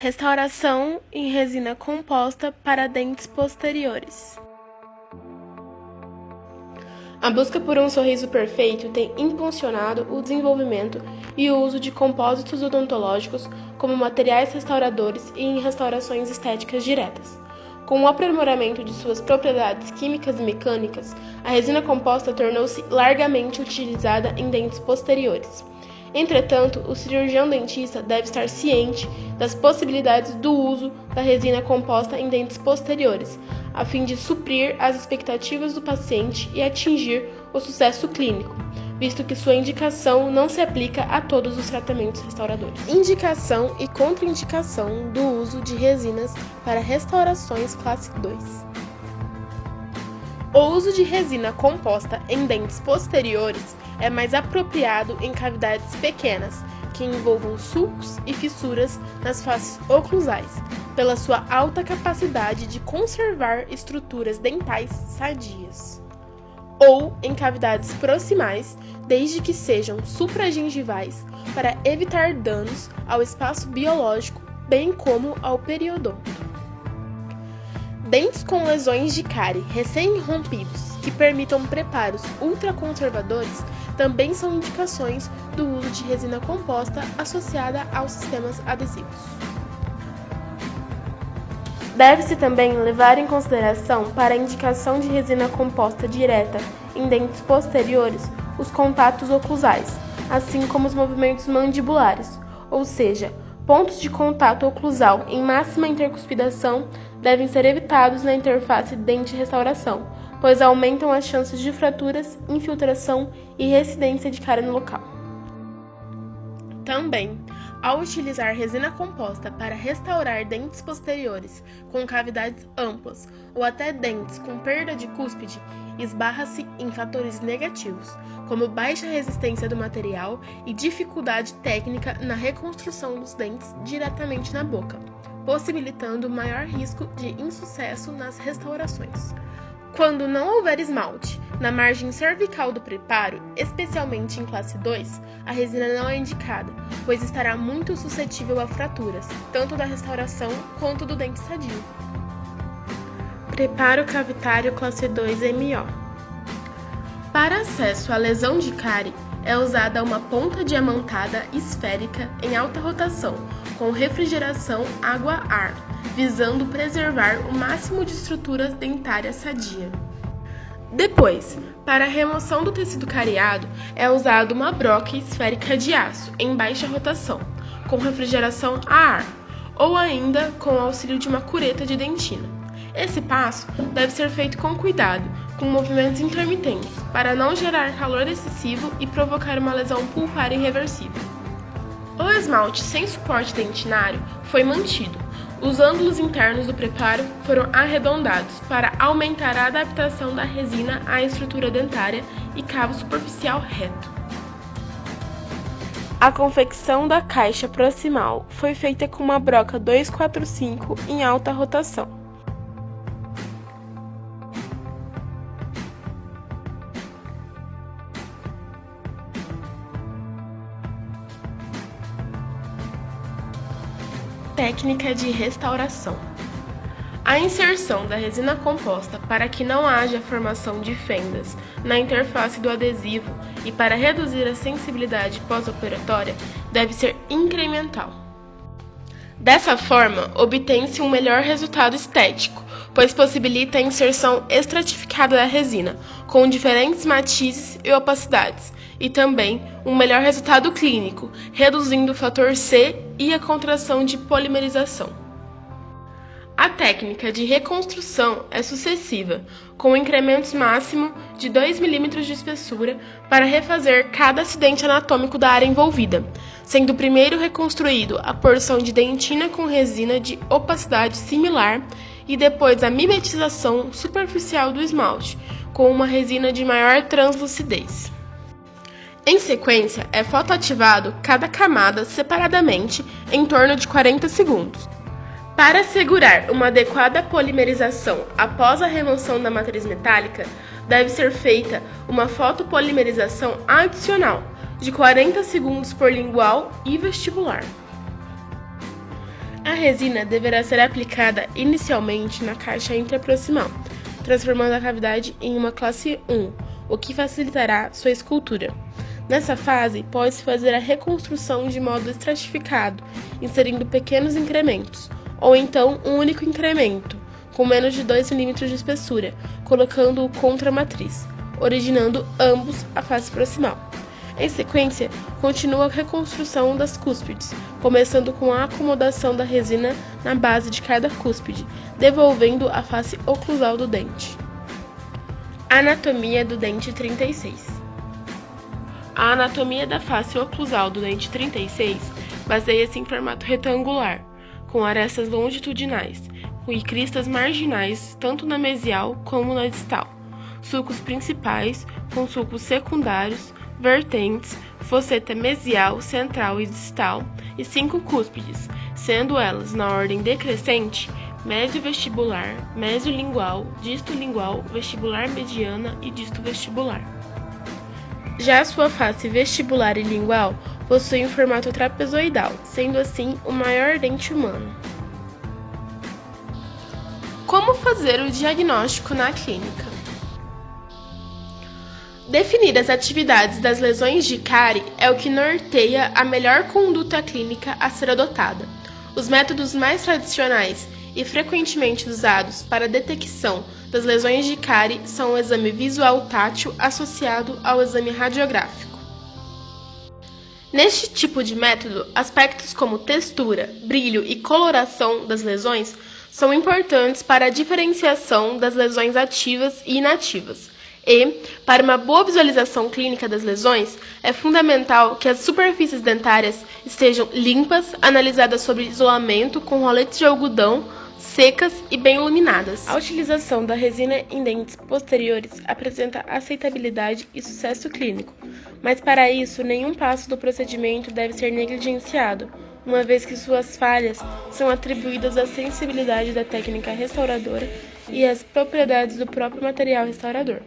Restauração em resina composta para dentes posteriores. A busca por um sorriso perfeito tem impulsionado o desenvolvimento e o uso de compósitos odontológicos como materiais restauradores e em restaurações estéticas diretas. Com o aprimoramento de suas propriedades químicas e mecânicas, a resina composta tornou-se largamente utilizada em dentes posteriores. Entretanto, o cirurgião dentista deve estar ciente das possibilidades do uso da resina composta em dentes posteriores, a fim de suprir as expectativas do paciente e atingir o sucesso clínico, visto que sua indicação não se aplica a todos os tratamentos restauradores. Indicação e contraindicação do uso de resinas para restaurações classe 2. O uso de resina composta em dentes posteriores é mais apropriado em cavidades pequenas, que envolvam sulcos e fissuras nas faces oclusais, pela sua alta capacidade de conservar estruturas dentais sadias. Ou em cavidades proximais, desde que sejam supragengivais, para evitar danos ao espaço biológico, bem como ao periodonto. Dentes com lesões de cárie recém-rompidos que permitam preparos ultraconservadores também são indicações do uso de resina composta associada aos sistemas adesivos. Deve-se também levar em consideração, para a indicação de resina composta direta em dentes posteriores, os contatos oclusais, assim como os movimentos mandibulares, ou seja, pontos de contato oclusal em máxima intercuspidação devem ser evitados na interface dente-restauração, pois aumentam as chances de fraturas, infiltração e residência de cárie no local. Também, ao utilizar resina composta para restaurar dentes posteriores com cavidades amplas ou até dentes com perda de cúspide, esbarra-se em fatores negativos, como baixa resistência do material e dificuldade técnica na reconstrução dos dentes diretamente na boca, possibilitando maior risco de insucesso nas restaurações. Quando não houver esmalte na margem cervical do preparo, especialmente em classe 2, a resina não é indicada, pois estará muito suscetível a fraturas, tanto da restauração quanto do dente sadio. Preparo cavitário classe 2 MO. Para acesso à lesão de cárie, é usada uma ponta diamantada esférica em alta rotação, com refrigeração água-ar, visando preservar o máximo de estrutura dentária sadia. Depois, para a remoção do tecido cariado, é usada uma broca esférica de aço em baixa rotação, com refrigeração a ar, ou ainda com o auxílio de uma cureta de dentina. Esse passo deve ser feito com cuidado, com movimentos intermitentes, para não gerar calor excessivo e provocar uma lesão pulpar irreversível. O esmalte sem suporte dentinário foi mantido. Os ângulos internos do preparo foram arredondados para aumentar a adaptação da resina à estrutura dentária e cavo superficial reto. A confecção da caixa proximal foi feita com uma broca 245 em alta rotação. Técnica de restauração. A inserção da resina composta para que não haja formação de fendas na interface do adesivo e para reduzir a sensibilidade pós-operatória deve ser incremental. Dessa forma, obtém-se um melhor resultado estético, pois possibilita a inserção estratificada da resina, com diferentes matizes e opacidades, e também um melhor resultado clínico, reduzindo o fator C e a contração de polimerização. A técnica de reconstrução é sucessiva, com incrementos máximo de 2 mm de espessura para refazer cada acidente anatômico da área envolvida, sendo primeiro reconstruído a porção de dentina com resina de opacidade similar e depois a mimetização superficial do esmalte, com uma resina de maior translucidez. Em sequência, é fotoativado cada camada separadamente em torno de 40 segundos. Para assegurar uma adequada polimerização após a remoção da matriz metálica, deve ser feita uma fotopolimerização adicional de 40 segundos por lingual e vestibular. A resina deverá ser aplicada inicialmente na caixa intraproximal, transformando a cavidade em uma classe 1, o que facilitará sua escultura. Nessa fase, pode-se fazer a reconstrução de modo estratificado, inserindo pequenos incrementos, ou então um único incremento, com menos de 2 mm de espessura, colocando-o contra a matriz, originando ambos a face proximal. Em sequência, continua a reconstrução das cúspides, começando com a acomodação da resina na base de cada cúspide, devolvendo a face oclusal do dente. Anatomia do dente 36. A anatomia da face oclusal do dente 36 baseia-se em formato retangular, com arestas longitudinais e cristas marginais tanto na mesial como na distal, sulcos principais com sulcos secundários, vertentes, fosseta mesial, central e distal, e 5 cúspides, sendo elas, na ordem decrescente, médio-vestibular, médio-lingual, disto-lingual, vestibular mediana e disto-vestibular. Já sua face vestibular e lingual possui um formato trapezoidal, sendo assim o maior dente humano. Como fazer o diagnóstico na clínica? Definir as atividades das lesões de cárie é o que norteia a melhor conduta clínica a ser adotada. Os métodos mais tradicionais e frequentemente usados para a detecção das lesões de cárie são o exame visual tátil associado ao exame radiográfico. Neste tipo de método, aspectos como textura, brilho e coloração das lesões são importantes para a diferenciação das lesões ativas e inativas. E, para uma boa visualização clínica das lesões, é fundamental que as superfícies dentárias estejam limpas, analisadas sob isolamento com roletes de algodão, secas e bem iluminadas. A utilização da resina em dentes posteriores apresenta aceitabilidade e sucesso clínico, mas para isso nenhum passo do procedimento deve ser negligenciado, uma vez que suas falhas são atribuídas à sensibilidade da técnica restauradora e às propriedades do próprio material restaurador.